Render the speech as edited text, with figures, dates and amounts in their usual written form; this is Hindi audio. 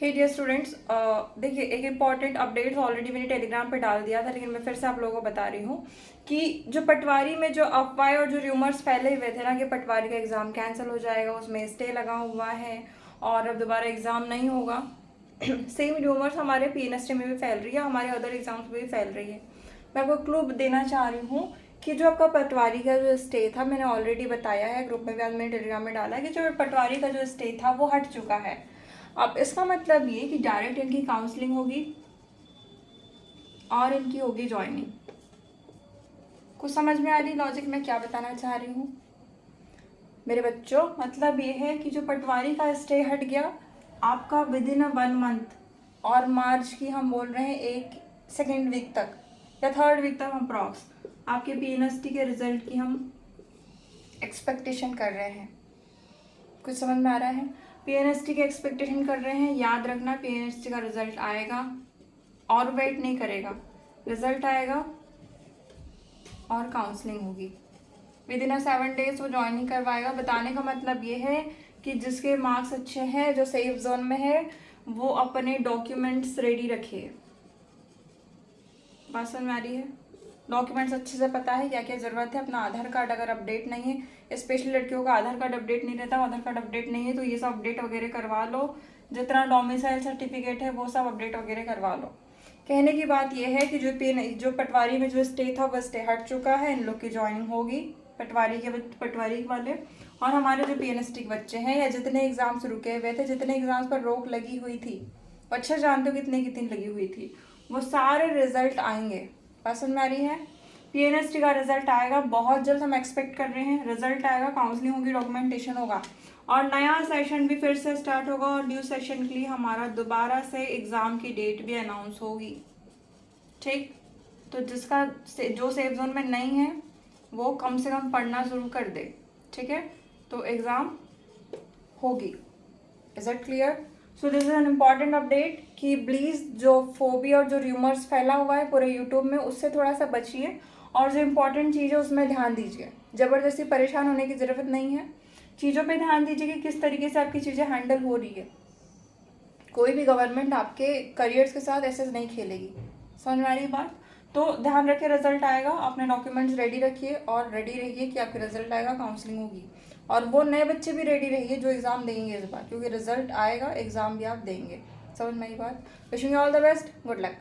हे डियर स्टूडेंट्स, देखिए एक इम्पॉर्टेंट अपडेट ऑलरेडी मैंने टेलीग्राम पे डाल दिया था, लेकिन मैं फिर से आप लोगों को बता रही हूँ कि जो पटवारी में जो अफवाह और जो र्यूमर्स फैले हुए थे ना कि पटवारी का एग्ज़ाम कैंसिल हो जाएगा, उसमें स्टे लगा हुआ है और अब दोबारा एग्ज़ाम नहीं होगा। सेम र्यूमर्स हमारे पीएनएसटी में भी फैल रही है, हमारे अदर एग्जाम्स में भी फैल रही है। मैं आपको क्लू देना चाह रही हूँ कि जो आपका पटवारी का जो स्टे था, मैंने ऑलरेडी बताया है, ग्रुप में भी आज मैंने टेलीग्राम में डाला है कि जो पटवारी का जो स्टे था वो हट चुका है। अब इसका मतलब ये कि डायरेक्ट इनकी काउंसलिंग होगी और इनकी होगी ज्वाइनिंग। कुछ समझ में आ रही लॉजिक मैं क्या बताना चाह रही हूँ मेरे बच्चों? मतलब ये है कि जो पटवारी का स्टे हट गया आपका विद इन 1 मंथ, और मार्च की हम बोल रहे हैं एक सेकेंड वीक तक या थर्ड वीक तक हम अप्रॉक्स आपके पीएनएसटी के रिजल्ट की हम एक्सपेक्टेशन कर रहे हैं। कुछ समझ में आ रहा है? पीएनएसटी की एक्सपेक्टेशन कर रहे हैं। याद रखना, पीएनएसटी का रिजल्ट आएगा और वेट नहीं करेगा, रिजल्ट आएगा और काउंसलिंग होगी। विद इन 7 डेज वो ज्वाइनिंग करवाएगा। बताने का मतलब ये है कि जिसके मार्क्स अच्छे हैं, जो सेफ जोन में है, वो अपने डॉक्यूमेंट्स रेडी रखिए। बात समझ में आ रही है? डॉक्यूमेंट्स अच्छे से पता है क्या क्या ज़रूरत है। अपना आधार कार्ड अगर अपडेट नहीं है, स्पेशली लड़कियों का आधार कार्ड अपडेट नहीं रहता, आधार कार्ड अपडेट नहीं है तो ये सब अपडेट वगैरह करवा लो। जितना डोमिसाइल सर्टिफिकेट है वो सब अपडेट वगैरह करवा लो। कहने की बात यह है कि जो पटवारी में जो स्टे था वो स्टे हट चुका है। इन लोग की ज्वाइनिंग होगी, पटवारी वाले। और हमारे जो पीएनएसटी के बच्चे हैं या जितने एग्जाम्स रुके हुए थे, जितने एग्जाम्स पर रोक लगी हुई थी, अच्छा जानते हो कितनी कितनी लगी हुई थी, वो सारे रिजल्ट आएंगे। बात समझ में आ रही है? पीएनएसटी का रिजल्ट आएगा बहुत जल्द, हम एक्सपेक्ट कर रहे हैं। रिजल्ट आएगा, काउंसलिंग होगी, डॉक्यूमेंटेशन होगा और नया सेशन भी फिर से स्टार्ट होगा। और न्यू सेशन के लिए हमारा दोबारा से एग्जाम की डेट भी अनाउंस होगी। ठीक, तो जो सेफ जोन में नहीं है वो कम से कम पढ़ना शुरू कर दे। ठीक है, तो एग्जाम होगी। Is it clear? So this is an important update कि प्लीज़ जो फोबिया और जो र्यूमर्स फैला हुआ है पूरे यूट्यूब में, उससे थोड़ा सा बचिए और जो इम्पोर्टेंट चीज़ है उसमें ध्यान दीजिए। ज़बरदस्ती परेशान होने की ज़रूरत नहीं है। चीज़ों पे ध्यान दीजिए कि किस तरीके से आपकी चीज़ें हैंडल हो रही है। कोई भी गवर्नमेंट आपके करियर्स के साथ ऐसे नहीं खेलेगी। समझ में आ रही बात? तो ध्यान रखिए, रिजल्ट आएगा, अपने डॉक्यूमेंट्स रेडी रखिए और रेडी रहिए कि आपके रिजल्ट आएगा, काउंसलिंग होगी। और वो नए बच्चे भी रेडी रहिए जो एग्ज़ाम देंगे इस बार, क्योंकि रिजल्ट आएगा, एग्ज़ाम भी आप देंगे। समझ में आई बात? Wishing you all the best, good luck.